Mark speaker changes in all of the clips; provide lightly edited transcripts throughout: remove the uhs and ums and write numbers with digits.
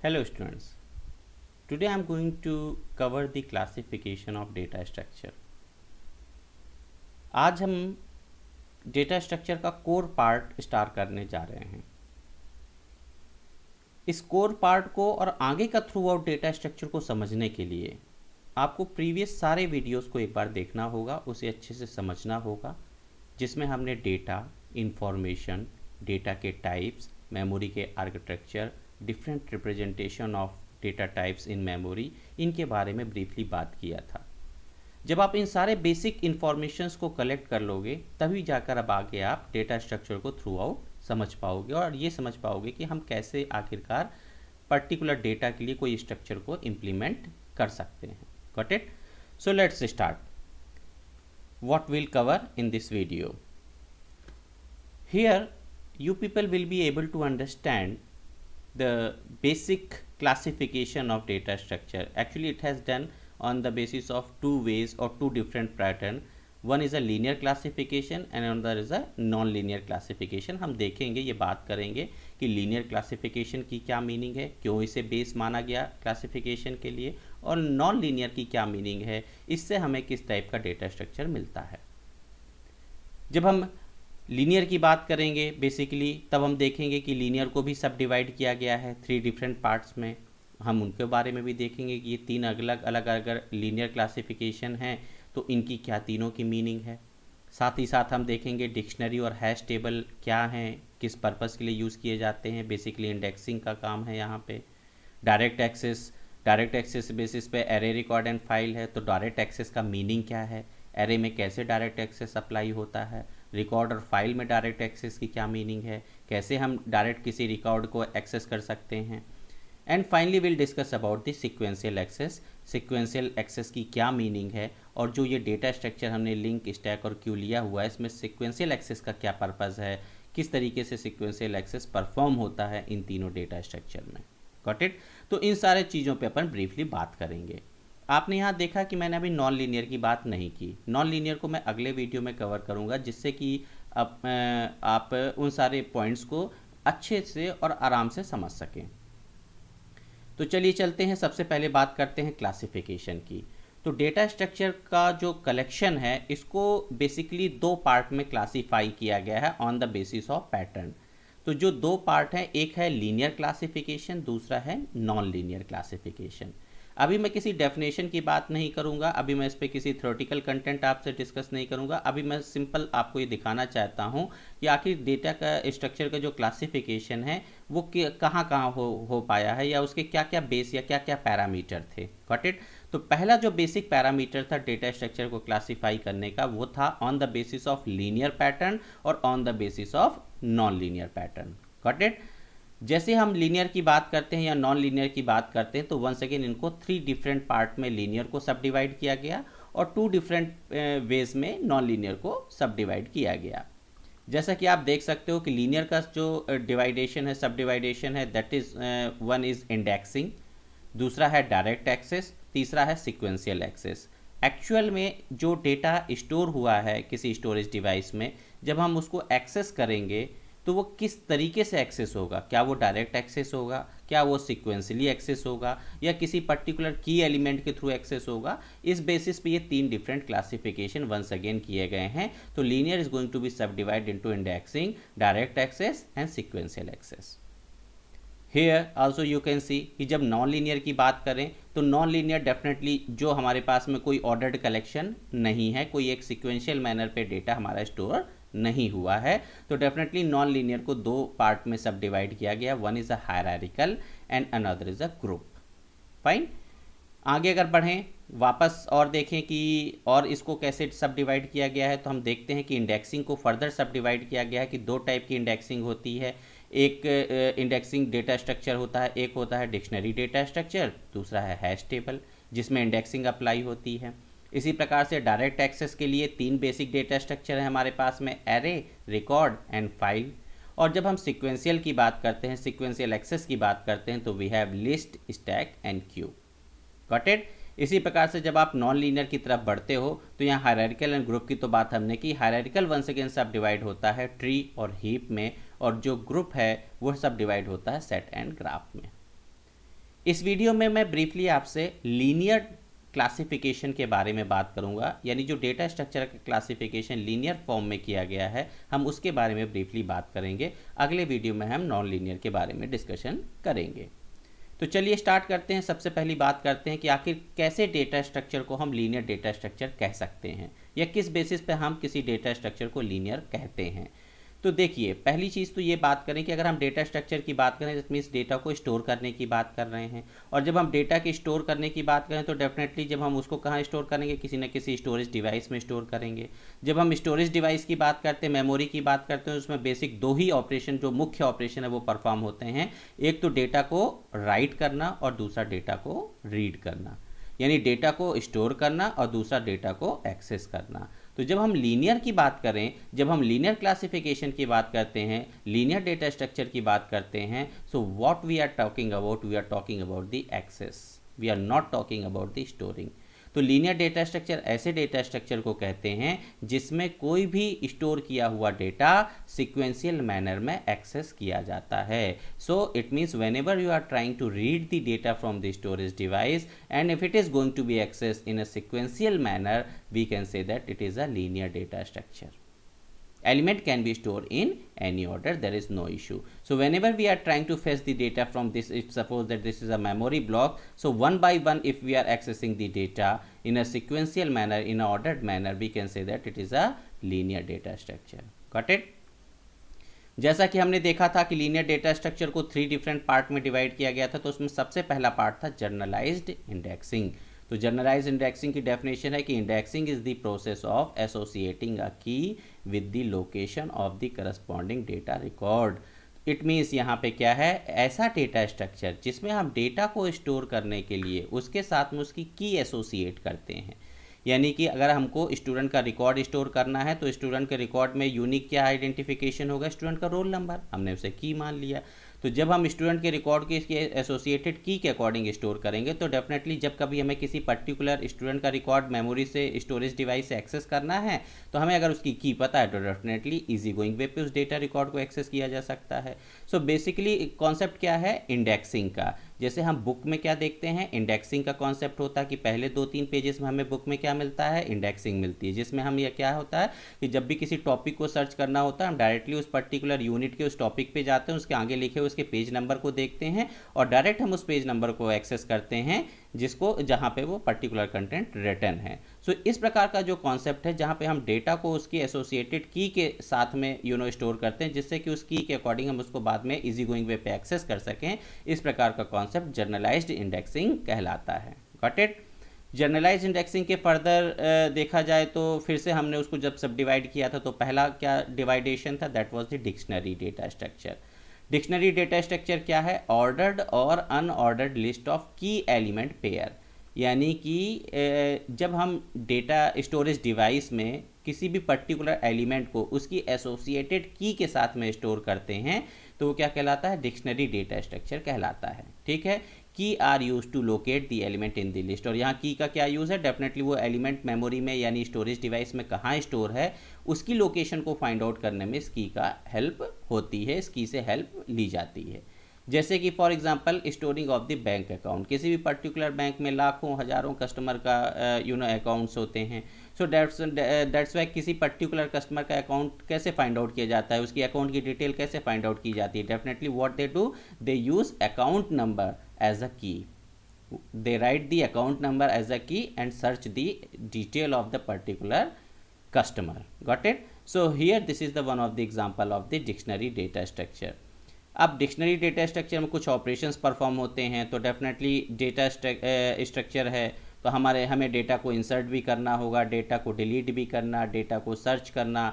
Speaker 1: Hello students, today I am going to cover the classification of data structure. आज हम data structure का core part start करने जा रहे हैं। इस कोर पार्ट को और आगे का थ्रू आउट डेटा स्ट्रक्चर को समझने के लिए आपको प्रीवियस सारे वीडियोस को एक बार देखना होगा, उसे अच्छे से समझना होगा, जिसमें हमने डेटा, इंफॉर्मेशन, डेटा के टाइप्स, मेमोरी के architecture, different representation of data types in memory, इनके बारे में ब्रीफली बात किया था। जब आप इन सारे बेसिक इन्फॉर्मेशंस को कलेक्ट कर लोगे तभी जाकर अब आगे आप डेटा स्ट्रक्चर को थ्रू आउट समझ पाओगे और ये समझ पाओगे कि हम कैसे आखिरकार पर्टिकुलर डेटा के लिए कोई स्ट्रक्चर को इम्प्लीमेंट कर सकते हैं। Got it? So let's start. What will cover in this video? Here you people will be able to understand the basic classification of data structure. Actually it has done on the basis of two ways or two different pattern. One is a linear classification and another is a non-linear classification. हम देखेंगे, ये बात करेंगे कि linear classification की क्या meaning है, क्यों इसे बेस माना गया क्लासिफिकेशन के लिए, और नॉन लीनियर की क्या मीनिंग है, इससे हमें किस टाइप का डेटा स्ट्रक्चर मिलता है। जब हम लीनियर की बात करेंगे बेसिकली, तब हम देखेंगे कि लीनियर को भी सब डिवाइड किया गया है 3 डिफरेंट पार्ट्स में। हम उनके बारे में भी देखेंगे कि ये 3 अलग अलग अगर लीनियर क्लासिफिकेशन हैं तो इनकी क्या तीनों की मीनिंग है। साथ ही साथ हम देखेंगे डिक्शनरी और हैश टेबल क्या हैं, किस पर्पज़ के लिए यूज़ किए जाते हैं। बेसिकली इंडेक्सिंग का काम है यहाँ पे। डायरेक्ट एक्सेस बेसिस पे एरे रिकॉर्ड एंड फाइल है, तो डायरेक्ट एक्सेस का मीनिंग क्या है, एरे में कैसे डायरेक्ट एक्सेस अप्लाई होता है, रिकॉर्ड और फाइल में डायरेक्ट एक्सेस की क्या मीनिंग है, कैसे हम डायरेक्ट किसी रिकॉर्ड को एक्सेस कर सकते हैं। And finally will discuss about the sequential access की क्या मीनिंग है, और जो ये डेटा स्ट्रक्चर हमने लिंक, स्टैक और क्यू लिया हुआ है, इसमें सिक्वेंशियल एक्सेस का क्या पर्पज़ है, किस तरीके से सिक्वेंशियल एक्सेस परफॉर्म होता है इन तीनों डेटा स्ट्रक्चर में। Got it? तो इन सारे चीज़ों पे अपन ब्रीफली बात करेंगे। आपने यहाँ देखा कि मैंने अभी नॉन लीनियर की बात नहीं की। नॉन लीनियर को मैं अगले वीडियो में कवर करूँगा, जिससे कि आप उन सारे पॉइंट्स को अच्छे से और आराम से समझ सकें। तो चलिए चलते हैं, सबसे पहले बात करते हैं क्लासिफिकेशन की। तो डेटा स्ट्रक्चर का जो कलेक्शन है, इसको बेसिकली 2 पार्ट में क्लासीफाई किया गया है on the basis of pattern. तो जो 2 पार्ट हैं, एक है लीनियर क्लासिफिकेशन, दूसरा है नॉन लीनियर क्लासिफिकेशन। अभी मैं किसी डेफिनेशन की बात नहीं करूंगा, अभी मैं इस पर किसी थ्योरेटिकल कंटेंट आपसे डिस्कस नहीं करूंगा। अभी मैं सिंपल आपको ये दिखाना चाहता हूं कि आखिर डेटा का स्ट्रक्चर का जो क्लासिफिकेशन है वो कहाँ कहाँ हो पाया है, या उसके क्या क्या बेस या क्या क्या पैरामीटर थे। Got it? तो पहला जो बेसिक पैरामीटर था डेटा स्ट्रक्चर को क्लासीफाई करने का, वो था on the basis of linear pattern और on the basis of non linear pattern. Got it? जैसे हम लीनियर की बात करते हैं या नॉन लीनियर की बात करते हैं, तो वंस अगेन इनको 3 डिफरेंट पार्ट में लीनियर को सब डिवाइड किया गया और 2 डिफरेंट वेज में नॉन लीनियर को सब डिवाइड किया गया। जैसा कि आप देख सकते हो कि लीनियर का जो डिवाइडेशन है, सब डिवाइडेशन है, that is one is indexing, दूसरा है डायरेक्ट एक्सेस, तीसरा है सिक्वेंशियल एक्सेस। एक्चुअल में जो डेटा स्टोर हुआ है किसी स्टोरेज डिवाइस में, जब हम उसको एक्सेस करेंगे तो वो किस तरीके से एक्सेस होगा, क्या वो डायरेक्ट एक्सेस होगा, क्या वो सिक्वेंसली एक्सेस होगा, या किसी पर्टिकुलर की एलिमेंट के थ्रू एक्सेस होगा। इस बेसिस पे ये 3 डिफरेंट क्लासिफिकेशन वंस अगेन किए गए हैं। तो linear is going to be subdivide into indexing, direct access and sequential access. Here also you can see कि जब नॉन लीनियर की बात करें तो नॉन लीनियर डेफिनेटली जो हमारे पास में कोई ऑर्डर्ड कलेक्शन नहीं है, कोई एक सिक्वेंशियल मैनर पे डेटा हमारा स्टोर नहीं हुआ है, तो डेफिनेटली नॉन लीनियर को 2 पार्ट में सब डिवाइड किया गया। One is a hierarchical and another is a group. Fine, आगे अगर बढ़ें वापस और देखें कि और इसको कैसे सब डिवाइड किया गया है, तो हम देखते हैं कि इंडेक्सिंग को फर्दर सब डिवाइड किया गया है कि 2 टाइप की इंडेक्सिंग होती है। एक इंडेक्सिंग डेटा स्ट्रक्चर होता है, एक होता है डिक्शनरी डेटा स्ट्रक्चर, दूसरा है हैश टेबल जिसमें इंडेक्सिंग अप्लाई होती है। इसी प्रकार से डायरेक्ट एक्सेस के लिए 3 बेसिक डेटा स्ट्रक्चर है हमारे पास में, एरे, रिकॉर्ड एंड फाइल। और जब हम सिक्वेंशियल की बात करते हैं, सिक्वेंशियल एक्सेस की बात करते हैं, तो we have list, stack and queue. Got it? इसी प्रकार से जब आप नॉन लीनियर की तरफ बढ़ते हो तो यहाँ हायरार्किकल एंड ग्रुप की तो बात हमने की। हायरार्किकल वंस अगेन सब डिवाइड होता है ट्री और हीप में, और जो ग्रुप है वो सब डिवाइड होता है सेट एंड ग्राफ में। इस वीडियो में मैं ब्रीफली आपसे लीनियर क्लासिफिकेशन के बारे में बात करूंगा, यानी जो डेटा स्ट्रक्चर का क्लासिफिकेशन लीनियर फॉर्म में किया गया है हम उसके बारे में ब्रीफली बात करेंगे। अगले वीडियो में हम नॉन लीनियर के बारे में डिस्कशन करेंगे। तो चलिए स्टार्ट करते हैं। सबसे पहली बात करते हैं कि आखिर कैसे डेटा स्ट्रक्चर को हम लीनियर डेटा स्ट्रक्चर कह सकते हैं, या किस बेसिस पे हम किसी डेटा स्ट्रक्चर को लीनियर कहते हैं। तो देखिए, पहली चीज़ तो ये बात करें कि अगर हम डेटा स्ट्रक्चर की बात करें दैट मीन्स डेटा को स्टोर करने की बात कर रहे हैं। और जब हम डेटा की स्टोर करने की बात करें तो डेफिनेटली जब हम उसको कहाँ स्टोर करेंगे, किसी न किसी स्टोरेज डिवाइस में स्टोर करेंगे। जब हम स्टोरेज डिवाइस की बात करते हैं, मेमोरी की बात करते हैं, उसमें बेसिक दो ही ऑपरेशन, जो मुख्य ऑपरेशन है वो परफॉर्म होते हैं। एक तो डेटा को राइट करना और दूसरा डेटा को रीड करना, यानी डेटा को स्टोर करना और दूसरा डेटा को एक्सेस करना। तो जब हम लीनियर की बात करें, जब हम लीनियर क्लासिफिकेशन की बात करते हैं, लीनियर डेटा स्ट्रक्चर की बात करते हैं, so what we are talking about, we are talking about the access, we are not talking about the storing. तो लीनियर डेटा स्ट्रक्चर ऐसे डेटा स्ट्रक्चर को कहते हैं जिसमें कोई भी स्टोर किया हुआ डेटा सिक्वेंशियल मैनर में एक्सेस किया जाता है। So it means whenever you are trying to read the data from the storage device and if it is going to be accessed in a sequential manner, we can say that it is a linear data structure. Element can be stored in any order, there is no issue. So whenever we are trying to fetch the data from this, if suppose that this is a memory block, so one by one if we are accessing the data in a sequential manner, in a ordered manner, we can say that it is a linear data structure. Got it? जैसा कि हमने देखा था कि linear data structure को 3 different part में divide किया गया था। तो उसमें सबसे पहला पार्ट था जर्नलाइज्ड इंडेक्सिंग। तो जर्नलाइज्ड इंडेक्सिंग की डेफिनेशन है कि indexing is the process of associating a key with the location of the corresponding data record. It means यहाँ पे क्या है, ऐसा डेटा स्ट्रक्चर जिसमें हम डेटा को स्टोर करने के लिए उसके साथ में उसकी की एसोसिएट करते हैं। यानी कि अगर हमको स्टूडेंट का रिकॉर्ड स्टोर करना है तो स्टूडेंट के रिकॉर्ड में यूनिक क्या आइडेंटिफिकेशन होगा, स्टूडेंट का रोल नंबर, हमने उसे की मान लिया। तो जब हम स्टूडेंट के रिकॉर्ड के इसके एसोसिएटेड की के अकॉर्डिंग स्टोर करेंगे तो डेफिनेटली जब कभी हमें किसी पर्टिकुलर स्टूडेंट का रिकॉर्ड मेमोरी से स्टोरेज डिवाइस से एक्सेस करना है तो हमें अगर उसकी की पता है तो डेफिनेटली इजी गोइंग वे पे उस डेटा रिकॉर्ड को एक्सेस किया जा सकता है। सो बेसिकली कॉन्सेप्ट क्या है इंडेक्सिंग का। जैसे हम बुक में क्या देखते हैं, इंडेक्सिंग का कॉन्सेप्ट होता है कि पहले 2-3 पेजेस में हमें बुक में क्या मिलता है, इंडेक्सिंग मिलती है, जिसमें हम यह क्या होता है कि जब भी किसी टॉपिक को सर्च करना होता है हम डायरेक्टली उस पर्टिकुलर यूनिट के उस टॉपिक पे जाते हैं, उसके आगे लिखे हुए उसके पेज नंबर को देखते हैं और डायरेक्ट हम उस पेज नंबर को एक्सेस करते हैं जिसको जहाँ पे वो पर्टिकुलर कंटेंट रिटर्न है। सो इस प्रकार का जो कॉन्सेप्ट है जहाँ पे हम डेटा को उसकी एसोसिएटेड की के साथ में स्टोर करते हैं जिससे कि उस की के अकॉर्डिंग हम उसको बाद में इजी गोइंग वे पे एक्सेस कर सकें, इस प्रकार का कॉन्सेप्ट जर्नलाइज्ड इंडेक्सिंग कहलाता है। Got it? जर्नलाइज्ड इंडेक्सिंग के फर्दर देखा जाए तो फिर से हमने उसको जब सब डिवाइड किया था तो पहला क्या डिवाइडेशन था, that was the dictionary data structure. Dictionary data structure क्या है, ऑर्डर्ड और अनऑर्डर्ड लिस्ट ऑफ की एलिमेंट पेयर। यानी कि जब हम डेटा स्टोरेज डिवाइस में किसी भी पर्टिकुलर एलिमेंट को उसकी एसोसिएटेड की के साथ में स्टोर करते हैं तो वो क्या कहलाता है, डिक्शनरी डेटा स्ट्रक्चर कहलाता है। ठीक है, key are use to locate the element in the list. और यहाँ की का क्या यूज़ है, डेफिनेटली वो एलिमेंट मेमोरी में यानी स्टोरेज डिवाइस में कहाँ स्टोर है उसकी लोकेशन को फाइंड आउट करने में इस की का हेल्प होती है, इस की से हेल्प ली जाती है। जैसे कि for example storing of the bank account, किसी भी पर्टिकुलर बैंक में लाखों हजारों कस्टमर का अकाउंट्स होते हैं। सो दैट्स वाई किसी पर्टिकुलर कस्टमर का अकाउंट कैसे फाइंड आउट किया जाता है, उसकी अकाउंट की डिटेल कैसे फाइंड आउट की जाती है, definitely what they do, they use account number as a key, they write the account number as a key and search the detail of the particular customer. Got it? So here this is the one of the example of the dictionary data structure. अब dictionary data structure में कुछ operations perform होते हैं तो definitely data structure है तो हमें data को इंसर्ट भी करना होगा, डेटा को डिलीट भी करना, डेटा को सर्च करना,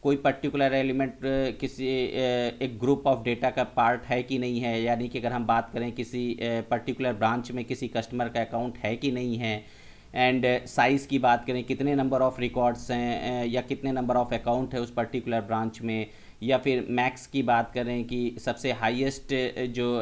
Speaker 1: कोई पर्टिकुलर एलिमेंट किसी एक ग्रुप ऑफ डेटा का पार्ट है कि नहीं है। यानी कि अगर हम बात करें किसी पर्टिकुलर ब्रांच में किसी कस्टमर का अकाउंट है कि नहीं है, एंड साइज़ की बात करें कितने नंबर ऑफ़ रिकॉर्ड्स हैं या कितने नंबर ऑफ़ अकाउंट है उस पर्टिकुलर ब्रांच में, या फिर मैक्स की बात करें कि सबसे हाईएस्ट जो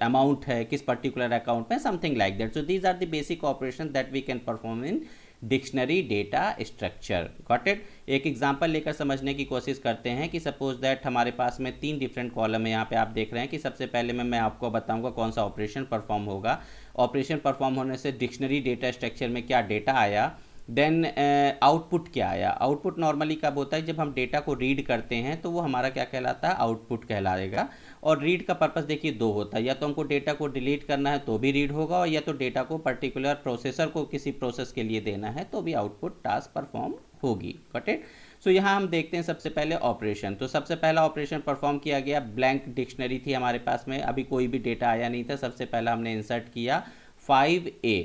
Speaker 1: अमाउंट है किस पर्टिकुलर अकाउंट में, something like that. So these are the basic operation that we can perform in dictionary data structure. Got it. एक एग्जांपल लेकर समझने की कोशिश करते हैं कि सपोज दैट हमारे पास में 3 डिफरेंट कॉलम है। यहाँ पे आप देख रहे हैं कि सबसे पहले मैं आपको बताऊंगा कौन सा ऑपरेशन परफॉर्म होगा। ऑपरेशन परफॉर्म होने से डिक्शनरी डेटा स्ट्रक्चर में क्या डेटा आया, देन आउटपुट क्या आया। आउटपुट नॉर्मली कब होता है, जब हम डेटा को रीड करते हैं तो वो हमारा क्या कहलाता है, आउटपुट कहलाएगा। और रीड का पर्पस देखिए 2 होता है, या तो हमको डेटा को डिलीट करना है तो भी रीड होगा, और या तो डेटा को पर्टिकुलर प्रोसेसर को किसी प्रोसेस के लिए देना है तो भी आउटपुट टास्क परफॉर्म होगी। Got it. सो यहाँ हम देखते हैं सबसे पहले ऑपरेशन। तो सबसे पहला ऑपरेशन परफॉर्म किया गया, ब्लैंक डिक्शनरी थी हमारे पास में, अभी कोई भी डेटा आया नहीं था। सबसे पहला हमने इंसर्ट किया 5A।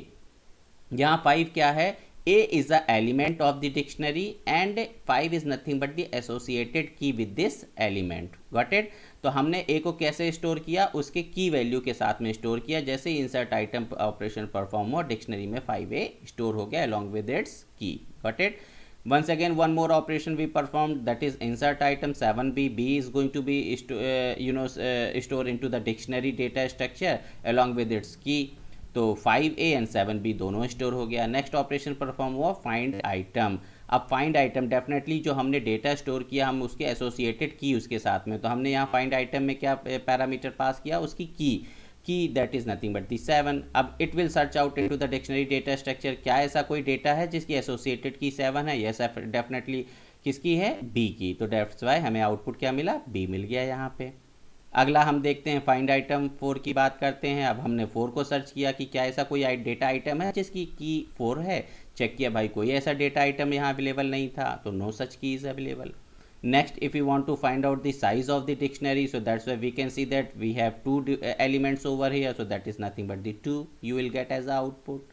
Speaker 1: यहाँ 5 क्या है, A is the element of the dictionary and 5 is nothing but the associated key with this element. Got it? तो हमने A को कैसे स्टोर किया, उसके की वैल्यू के साथ में स्टोर किया। जैसे ही इंसर्ट आइटम ऑपरेशन परफॉर्म हुआ, डिक्शनरी में 5A स्टोर हो गया along with its key. Got it? Once again, one more operation we performed, that is insert item 7B. B is going to be stored into the dictionary data structure along with its key. तो 5A and 7B दोनों store हो गया। Next operation perform हुआ find item. अब find item definitely जो हमने data store किया हम उसके एसोसिएटेड की उसके साथ में, तो हमने यहाँ फाइंड आइटम में क्या पैरामीटर पास किया, उसकी की दैट इज नथिंग बट दी 7। अब it will search out into the dictionary data structure. क्या ऐसा कोई डेटा है जिसकी एसोसिएटेड की 7 है? यस, डेफिनेटली किसकी है, बी की। तो दैट्स वाई हमें आउटपुट क्या मिला, बी मिल गया यहाँ पे। अगला हम देखते हैं फाइंड आइटम 4 की बात करते हैं। अब हमने 4 को सर्च किया कि क्या ऐसा कोई डेटा आइटम है जिसकी की 4 है। चेक किया, भाई कोई ऐसा डेटा आइटम यहाँ अवेलेबल नहीं था, तो no such key is available. Next, if you want to find out the size of the dictionary, so that's why we can see that we have 2 elements over here, so that is nothing but the 2 you will get as output.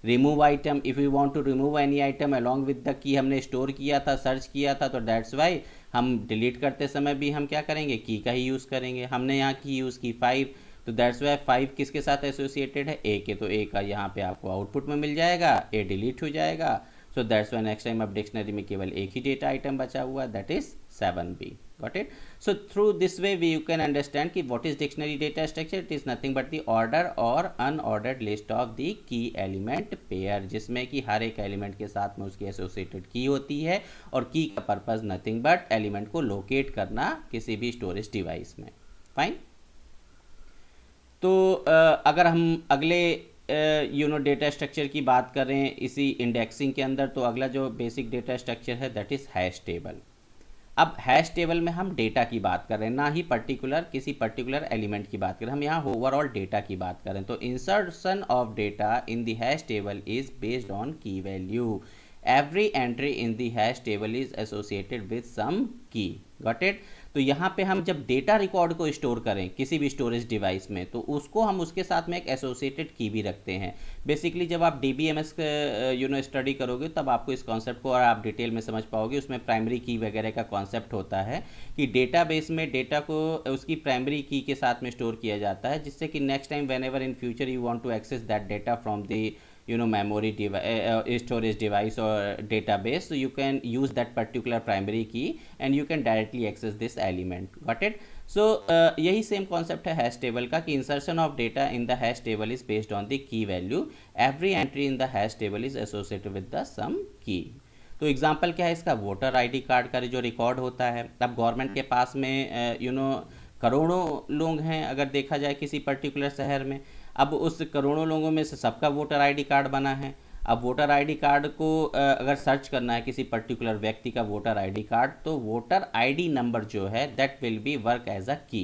Speaker 1: Remove item, if you want to remove any item along with the key, हमने store किया था, search किया था, तो that's why हम delete करते समय भी हम क्या करेंगे, की का ही यूज़ करेंगे। हमने यहाँ की यूज़ की 5, तो दैट्स वाई 5 किसके साथ एसोसिएटेड है, ए के, तो ए का यहाँ पे आपको आउटपुट में मिल जाएगा, ए डिलीट हो जाएगा। So that's why next time अब डिक्शनरी में केवल एक ही डेटा आइटम बचा हुआ, that is 7B. Got it? So through this way you can understand कि what is dictionary data structure. It is nothing but the order or unordered list of the key element pair, जिसमें कि हर एक element के साथ में उसकी associated की होती है, और की का पर्पस नथिंग बट एलिमेंट को लोकेट करना किसी भी स्टोरेज डिवाइस में। फाइन। तो अगर हम अगले डेटा स्ट्रक्चर की बात करें इसी इंडेक्सिंग के अंदर, तो अगला जो बेसिक डेटा स्ट्रक्चर है दैट इज हैश टेबल। अब हैश टेबल में हम डेटा की बात कर रहे हैं, ना ही किसी पर्टिकुलर एलिमेंट की बात करें, हम यहाँ ओवरऑल डेटा की बात करें। तो insertion of data in the hash table is based on key value. Every entry in the hash table is associated with some key. Got it. तो यहाँ पे हम जब डेटा रिकॉर्ड को स्टोर करें किसी भी स्टोरेज डिवाइस में, तो उसको हम उसके साथ में एक एसोसिएटेड की भी रखते हैं। बेसिकली जब आप DBMS स्टडी करोगे तब आपको इस कॉन्सेप्ट को और आप डिटेल में समझ पाओगे। उसमें प्राइमरी की वगैरह का कॉन्सेप्ट होता है कि डेटाबेस में डेटा को उसकी प्राइमरी की के साथ में स्टोर किया जाता है, जिससे कि next time whenever in future you want to access that data from the memory storage device or database, so you can use that particular primary key and you can directly access this element. Got it? So यही same concept है hash table का कि insertion of data in the hash table is based on the key value. Every entry in the hash table is associated with the some key. तो example क्या है इसका, voter ID card का जो record होता है। अब गवर्नमेंट के पास में करोड़ों लोग हैं अगर देखा जाए किसी पर्टिकुलर शहर में। अब उस करोड़ों लोगों में से सबका वोटर ID कार्ड बना है। अब वोटर ID कार्ड को अगर सर्च करना है किसी पर्टिकुलर व्यक्ति का वोटर ID कार्ड, तो वोटर ID नंबर जो है that will be work as a key.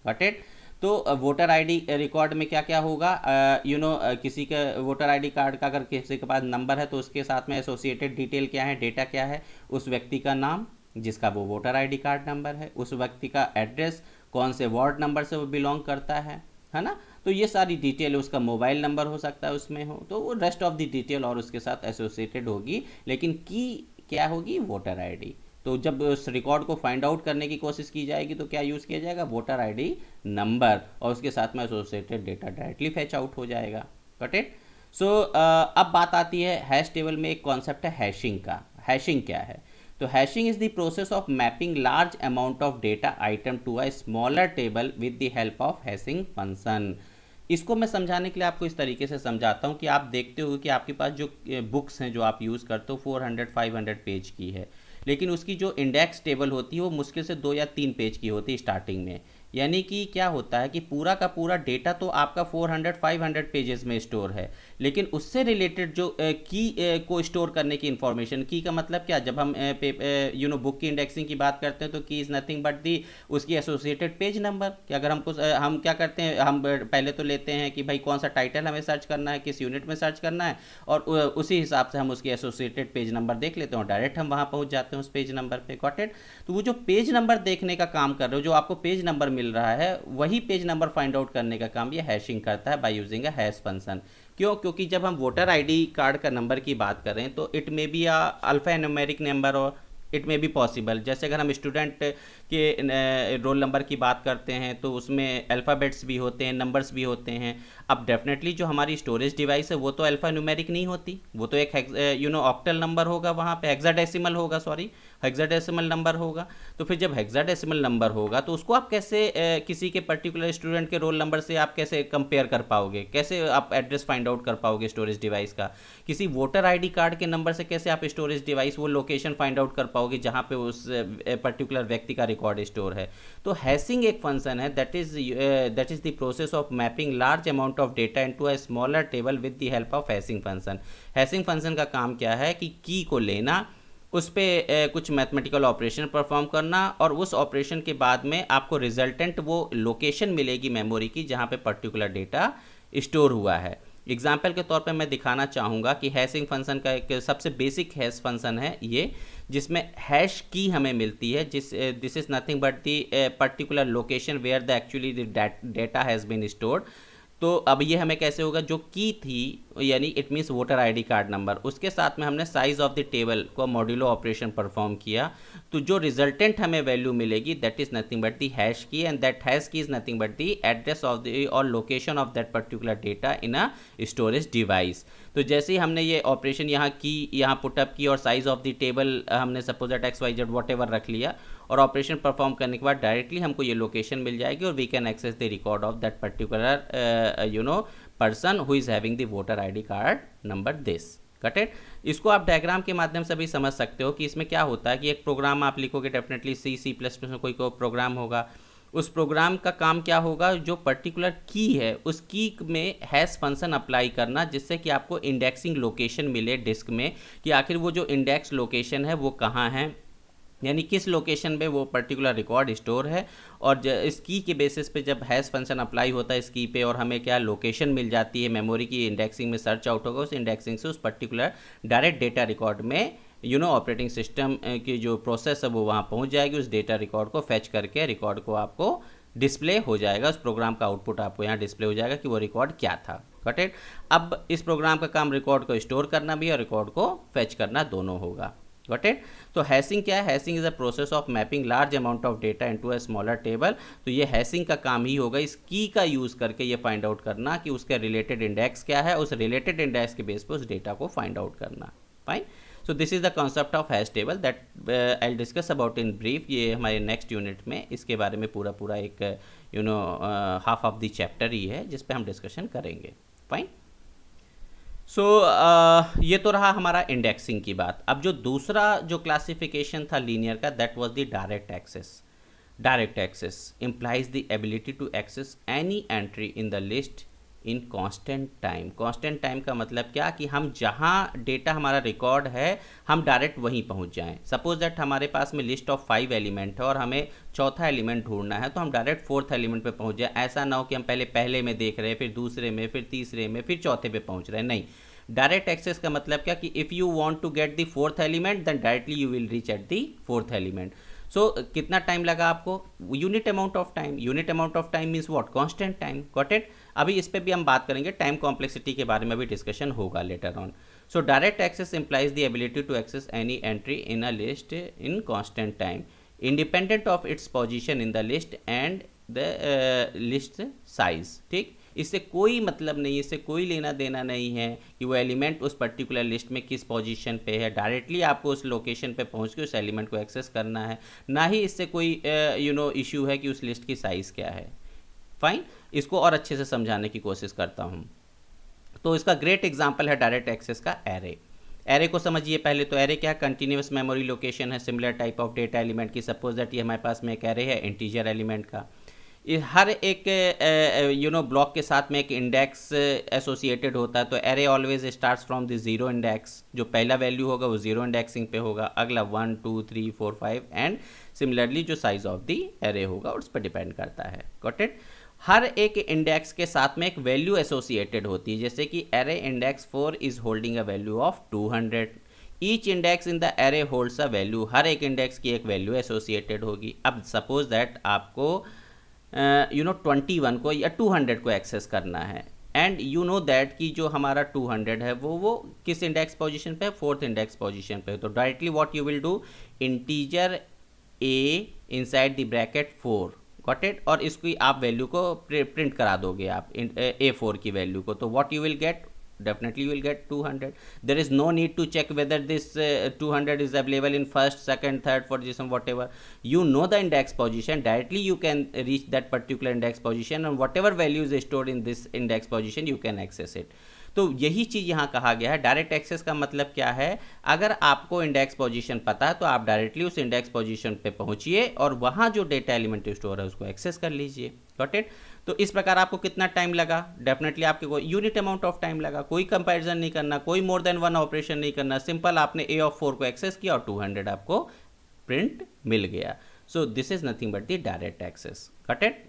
Speaker 1: Got it. तो वोटर ID रिकॉर्ड में क्या क्या होगा, किसी का वोटर ID कार्ड का अगर किसी के पास नंबर है तो उसके साथ में एसोसिएटेड डिटेल क्या है, डेटा क्या है, उस व्यक्ति का नाम जिसका वो वोटर ID कार्ड नंबर है, उस व्यक्ति का एड्रेस, कौन से वार्ड नंबर से वो बिलोंग करता है ना। तो ये सारी डिटेल, उसका मोबाइल नंबर हो सकता है उसमें हो, तो वो रेस्ट ऑफ द डिटेल और उसके साथ एसोसिएटेड होगी, लेकिन की क्या होगी, वोटर ID। तो जब उस रिकॉर्ड को फाइंड आउट करने की कोशिश की जाएगी तो क्या यूज़ किया जाएगा, वोटर ID नंबर, और उसके साथ में associated data directly fetch out हो जाएगा। Got it. सो अब बात आती है हैश टेबल में एक कॉन्सेप्ट है हैशिंग का। हैशिंग क्या है, तो hashing is the process of mapping large amount of data item to a smaller table with the help of hashing function. इसको मैं समझाने के लिए आपको इस तरीके से समझाता हूँ कि आप देखते हो कि आपके पास जो बुक्स हैं जो आप यूज़ करते हो 400-500 पेज की है, लेकिन उसकी जो इंडेक्स टेबल होती है वो मुश्किल से 2 या 3 पेज की होती है स्टार्टिंग में। यानी कि क्या होता है कि पूरा का पूरा डेटा तो आपका 400-500 पेजेस में स्टोर है, लेकिन उससे रिलेटेड जो की को स्टोर करने की इंफॉर्मेशन, की का मतलब क्या, जब हम बुक की इंडेक्सिंग की बात करते हैं तो की इज़ नथिंग बट दी उसकी एसोसिएटेड पेज नंबर। कि अगर हमको हम क्या करते हैं, हम पहले तो लेते हैं कि भाई कौन सा टाइटल हमें सर्च करना है, किस यूनिट में सर्च करना है, और उसी हिसाब से हम उसकी एसोसिएटेड पेज नंबर देख लेते हैं और डायरेक्ट हम वहाँ पहुँच जाते हैं उस पेज नंबर पे। Got it? तो वो जो पेज नंबर देखने का काम कर रहे हो, जो आपको पेज नंबर मिल रहा है, वही पेज नंबर फाइंड आउट करने का काम ये हैशिंग करता है by using a hash function. क्यों? क्योंकि जब हम वोटर आईडी कार्ड का नंबर की बात करें तो it may be a alpha numeric number और इट मे बी पॉसिबल। जैसे अगर हम स्टूडेंट के रोल नंबर की बात करते हैं तो उसमें अल्फ़ाबेट्स भी होते हैं, नंबर्स भी होते हैं। अब डेफिनेटली जो हमारी स्टोरेज डिवाइस है वो तो अल्फ़ा न्यूमेरिक नहीं होती, वो तो एक ऑक्टल नंबर होगा, वहाँ पे हेक्साडेसिमल होगा, सॉरी हेक्साडेसिमल नंबर होगा। तो फिर जब हेक्साडेसिमल नंबर होगा तो उसको आप कैसे किसी के पर्टिकुलर स्टूडेंट के रोल नंबर से आप कैसे कंपेयर कर पाओगे, कैसे आप एड्रेस फाइंड आउट कर पाओगे स्टोरेज डिवाइस का? किसी वोटर आईडी कार्ड के नंबर से कैसे आप स्टोरेज डिवाइस वो लोकेशन फाइंड आउट कर पाओगे जहाँ पे उस पर्टिकुलर व्यक्ति का रिकॉर्ड स्टोर है? तो हैशिंग एक फंक्शन है that is the process of mapping large amount of data into a smaller table with the help of hashing function. Hashing function का काम क्या है कि की को लेना, उस पर कुछ मैथमेटिकल ऑपरेशन परफॉर्म करना, और उस ऑपरेशन के बाद में आपको रिजल्टेंट वो लोकेशन मिलेगी मेमोरी की जहाँ पे पर्टिकुलर डेटा स्टोर हुआ है। एग्जाम्पल के तौर पे मैं दिखाना चाहूँगा कि हैशिंग फंक्शन का एक सबसे बेसिक हैश फंक्शन है ये, जिसमें हैश की हमें मिलती है, this is nothing but the particular location where the actually the data has been stored. तो अब ये हमें कैसे होगा, जो की थी यानी it means voter ID card number, उसके साथ में हमने साइज ऑफ द टेबल को मॉड्यूलो ऑपरेशन परफॉर्म किया, तो जो रिजल्टेंट हमें वैल्यू मिलेगी that is nothing but the hash key, and that hash key is nothing but the address of the और location of that particular data in a storage device. तो जैसे ही हमने ये ऑपरेशन यहाँ की, यहाँ पुटअप की और साइज ऑफ द टेबल हमने suppose that XYZ what ever रख लिया, और ऑपरेशन परफॉर्म करने के बाद डायरेक्टली हमको ये लोकेशन मिल जाएगी और we can access the record of that particular person who is having the voter ID card number this. Got it? इसको आप डायग्राम के माध्यम से भी समझ सकते हो कि इसमें क्या होता है कि एक प्रोग्राम आप लिखोगे, डेफिनेटली C++ में कोई प्रोग्राम होगा, उस प्रोग्राम का काम क्या होगा, जो पर्टिकुलर की है उस की में हैश फंक्शन अप्लाई करना, जिससे कि आपको इंडेक्सिंग लोकेशन मिले डिस्क में, कि आखिर वो जो इंडेक्स लोकेशन है वो कहाँ है, यानी किस लोकेशन में वो पर्टिकुलर रिकॉर्ड स्टोर है। और इस की के बेसिस पे जब हैश फंक्शन अप्लाई होता है इस की पे, और हमें क्या लोकेशन मिल जाती है मेमोरी की, इंडेक्सिंग में सर्च आउट होगा, उस इंडेक्सिंग से उस पर्टिकुलर डायरेक्ट डेटा रिकॉर्ड में ऑपरेटिंग सिस्टम की जो प्रोसेस है वो वहाँ पहुँच जाएगी, उस डेटा रिकॉर्ड को फैच करके रिकॉर्ड को आपको डिस्प्ले हो जाएगा, उस प्रोग्राम का आउटपुट आपको यहाँ डिस्प्ले हो जाएगा कि वो रिकॉर्ड क्या था। Got it? अब इस प्रोग्राम का काम रिकॉर्ड को स्टोर करना भी और रिकॉर्ड को फैच करना दोनों होगा। Got it? तो हैशिंग क्या है? Hashing is a process of mapping large amount of data into a smaller table. तो ये हैशिंग का काम ही होगा, इस की का यूज़ करके ये फाइंड आउट करना कि उसका रिलेटेड इंडेक्स क्या है, उस रिलेटेड इंडेक्स के बेस पर उस डेटा को फाइंड आउट करना। Fine. So this is the concept of hash table that I will discuss about in brief. ये हमारे नेक्स्ट यूनिट में इसके बारे में पूरा एक हाफ ऑफ द चैप्टर ही है जिस पे हम डिस्कशन करेंगे। फाइन। सो ये तो रहा हमारा इंडेक्सिंग की बात। अब जो दूसरा जो क्लासिफिकेशन था लीनियर का, that was the direct access. Direct access implies the ability to access any entry in the list in constant time। constant time का मतलब क्या कि हम जहाँ डेटा हमारा रिकॉर्ड है हम डायरेक्ट वहीं पहुँच जाएं। सपोज दैट हमारे पास में लिस्ट ऑफ 5 एलिमेंट है और हमें चौथा एलिमेंट ढूंढना है, तो हम डायरेक्ट 4th एलिमेंट पे पहुँच जाए। ऐसा ना हो कि हम पहले में देख रहे हैं, फिर दूसरे में, फिर तीसरे में, फिर चौथे पे पहुँच रहे हैं। नहीं, डायरेक्ट एक्सेस का मतलब क्या कि if you want to get the 4th element then directly you will reach at the 4th element. सो कितना टाइम लगा आपको? Unit amount of time. Unit amount of time means what? Constant time. Got it? अभी इस पे भी हम बात करेंगे, टाइम कॉम्प्लेक्सिटी के बारे में भी डिस्कशन होगा later on. So direct access implies the ability to access any entry in a list in constant time independent of its position in the list and the list size। ठीक, इससे कोई मतलब नहीं, इससे कोई लेना देना नहीं है कि वो एलिमेंट उस पर्टिकुलर लिस्ट में किस पोजीशन पे है। डायरेक्टली आपको उस लोकेशन पे पहुंच के उस एलिमेंट को एक्सेस करना है, ना ही इससे कोई इशू है कि उस लिस्ट की साइज़ क्या है। फाइन, इसको और अच्छे से समझाने की कोशिश करता हूँ। तो इसका ग्रेट एग्जाम्पल है डायरेक्ट एक्सेस का एरे। एरे को समझिए पहले। तो एरे क्या है? कंटिन्यूस मेमोरी लोकेशन है similar type of data element की। सपोज दैट ये हमारे पास में एक एरे है इंटीजर एलिमेंट का। हर एक ब्लॉक के साथ में एक इंडेक्स एसोसिएटेड होता है। तो array always starts from the zero index. जो पहला वैल्यू होगा वो जीरो इंडेक्सिंग पे होगा, अगला 1 2 3 4 5 एंड सिमिलरली जो साइज ऑफ द एरे होगा उस पर डिपेंड करता है। Got it? हर एक इंडेक्स के साथ में एक वैल्यू एसोसिएटेड होती है, जैसे कि array index 4 is holding a value of 200। Each index in the array holds a value. हर एक इंडेक्स की एक वैल्यू एसोसिएटेड होगी। अब सपोज दैट आपको 21 को या 200 को एक्सेस करना है, एंड यू नो दैट कि जो हमारा 200 है वो किस इंडेक्स पोजीशन पे है? 4th इंडेक्स पोजीशन पे। तो directly what you will do, integer a inside the bracket 4। Got it? और इसकी आप वैल्यू को प्रिंट करा दोगे आप A4 की वैल्यू को। तो what you will gate? Definitely you will get 200. There is no need to check whether this 200 is available in first, second, third position, whatever. You know the index position. Directly you can reach that particular index position, and whatever value is stored in this index position you can access it. तो यही चीज़ यहाँ कहा गया है। Direct access का मतलब क्या है? अगर आपको इंडेक्स पोजीशन पता है तो आप डायरेक्टली उस इंडेक्स पोजीशन पे पहुँचिए और वहाँ जो डेटा एलिमेंट स्टोर है उसको एक्सेस कर लीजिए। Got it? तो इस प्रकार आपको कितना टाइम लगा? डेफिनेटली आपके को यूनिट अमाउंट ऑफ टाइम लगा। कोई कंपैरिजन नहीं करना, कोई मोर देन वन ऑपरेशन नहीं करना। सिंपल आपने A of 4 को एक्सेस किया और 200 आपको प्रिंट मिल गया। So this is nothing but the direct access. Got it?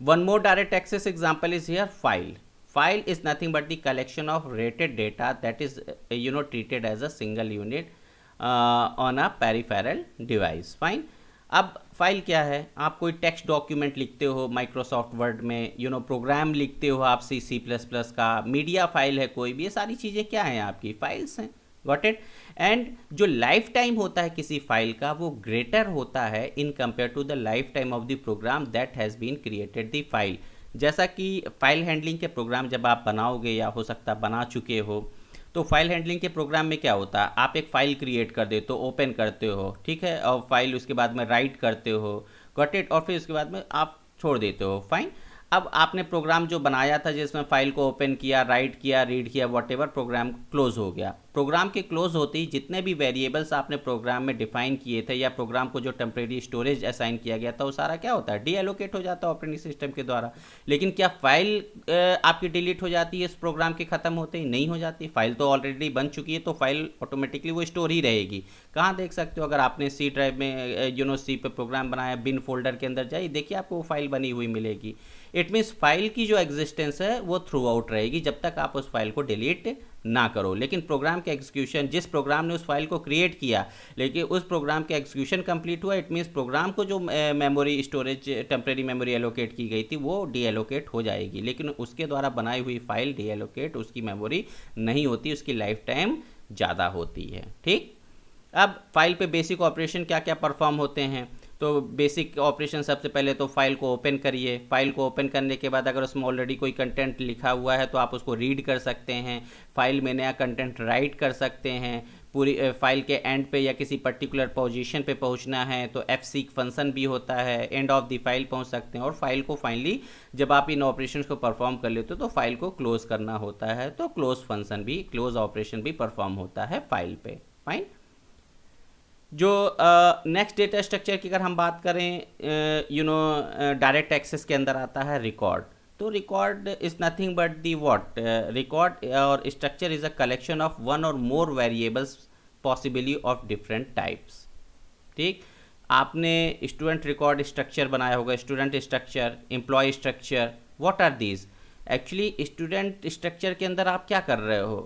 Speaker 1: One more direct access example is here file. File is nothing but the collection of rated data that is treated as a single unit on a peripheral device. Fine. अब file क्या है? आप कोई text document लिखते हो Microsoft word में, programme लिखते हो आप C++ का, मीडिया फाइल है कोई भी, ये सारी चीज़ें क्या हैं? आपकी फाइल्स हैं। Got it? एंड जो लाइफ टाइम होता है किसी फाइल का वो ग्रेटर होता है in compare to the life time of the program that has been created the file. जैसा कि फाइल हैंडलिंग के प्रोग्राम जब आप बनाओगे या हो सकता है बना चुके हो, तो फाइल हैंडलिंग के प्रोग्राम में क्या होता है? आप एक फ़ाइल क्रिएट कर देते हो, ओपन करते हो, ठीक है, और फाइल उसके बाद में राइट करते हो, गॉट इट, और फिर उसके बाद में आप छोड़ देते हो। फाइन। अब आपने प्रोग्राम जो बनाया था जिसमें फाइल को ओपन किया, राइट किया, रीड किया, व्हाटएवर, प्रोग्राम क्लोज हो गया। प्रोग्राम के क्लोज होते ही जितने भी वेरिएबल्स आपने प्रोग्राम में डिफाइन किए थे या प्रोग्राम को जो टेम्परेरी स्टोरेज असाइन किया गया था वो सारा क्या होता है? डी एलोकेट हो जाता है ऑपरेटिंग सिस्टम के द्वारा। लेकिन क्या फाइल आपकी डिलीट हो जाती है इस प्रोग्राम के ख़त्म होते ही? नहीं हो जाती। फाइल तो ऑलरेडी बन चुकी है, तो फाइल ऑटोमेटिकली वो स्टोर ही रहेगी। कहाँ देख सकते हो? अगर आपने सी ड्राइव में सी पे प्रोग्राम बनाया, बिन फोल्डर के अंदर जाइए, देखिए आपको वो फाइल बनी हुई मिलेगी। इट मीन्स फाइल की जो एग्जिस्टेंस है वो थ्रू आउट रहेगी जब तक आप उस फाइल को डिलीट ना करो। लेकिन प्रोग्राम के एग्जीक्यूशन, जिस प्रोग्राम ने उस फाइल को क्रिएट किया, लेकिन उस प्रोग्राम के एग्जीक्यूशन कंप्लीट हुआ, इट मीन्स प्रोग्राम को जो memory storage, temporary memory allocate की गई थी वो डी एलोकेट हो जाएगी। लेकिन उसके द्वारा बनाई हुई फाइल डी एलोकेट, उसकी मेमोरी नहीं होती, उसकी लाइफ टाइम ज़्यादा होती है। ठीक। अब फाइल पे बेसिक ऑपरेशन क्या क्या परफॉर्म होते हैं? तो बेसिक ऑपरेशन सबसे पहले तो फाइल को ओपन करिए। फाइल को ओपन करने के बाद अगर उसमें ऑलरेडी कोई कंटेंट लिखा हुआ है तो आप उसको रीड कर सकते हैं। फाइल में नया कंटेंट राइट कर सकते हैं। पूरी फाइल के एंड पे या किसी पर्टिकुलर पोजीशन पे पहुंचना है तो fseek फंक्शन भी होता है, एंड ऑफ द फाइल पहुंच सकते हैं। और फाइल को फाइनली जब आप इन ऑपरेशन को परफॉर्म कर लेते हो तो फाइल को क्लोज करना होता है, तो क्लोज फंक्शन भी, क्लोज ऑपरेशन भी परफॉर्म होता है फाइल पे। फाइन। जो नेक्स्ट डेटा स्ट्रक्चर की अगर हम बात करें, डायरेक्ट एक्सेस के अंदर आता है रिकॉर्ड। तो record is nothing but the what, record और structure is a collection of one और more variables possibly of different types. ठीक। आपने स्टूडेंट रिकॉर्ड स्ट्रक्चर बनाया होगा, student structure, employee structure, what are these? Actually student structure के अंदर आप क्या कर रहे हो?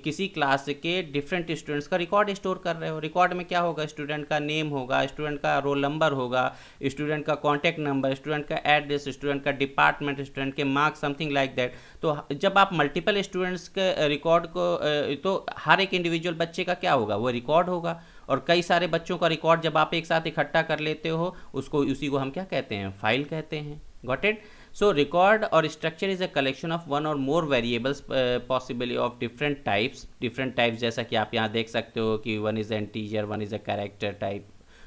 Speaker 1: किसी क्लास के डिफरेंट स्टूडेंट्स का रिकॉर्ड स्टोर कर रहे हो। रिकॉर्ड में क्या होगा? स्टूडेंट का नेम होगा, स्टूडेंट का रोल नंबर होगा, स्टूडेंट का कॉन्टैक्ट नंबर, स्टूडेंट का एड्रेस, स्टूडेंट का डिपार्टमेंट, स्टूडेंट के मार्क्स, समथिंग लाइक दैट। तो जब आप मल्टीपल स्टूडेंट्स के रिकॉर्ड को, तो हर एक इंडिविजुअल बच्चे का क्या होगा? वो रिकॉर्ड होगा। और कई सारे बच्चों का रिकॉर्ड जब आप एक साथ इकट्ठा कर लेते हो उसी को हम क्या कहते हैं? फाइल कहते हैं। Got it? So record or structure is a collection of one or more variables possibly of different types जैसा कि आप यहाँ देख सकते हो कि one is an integer, one is a character type.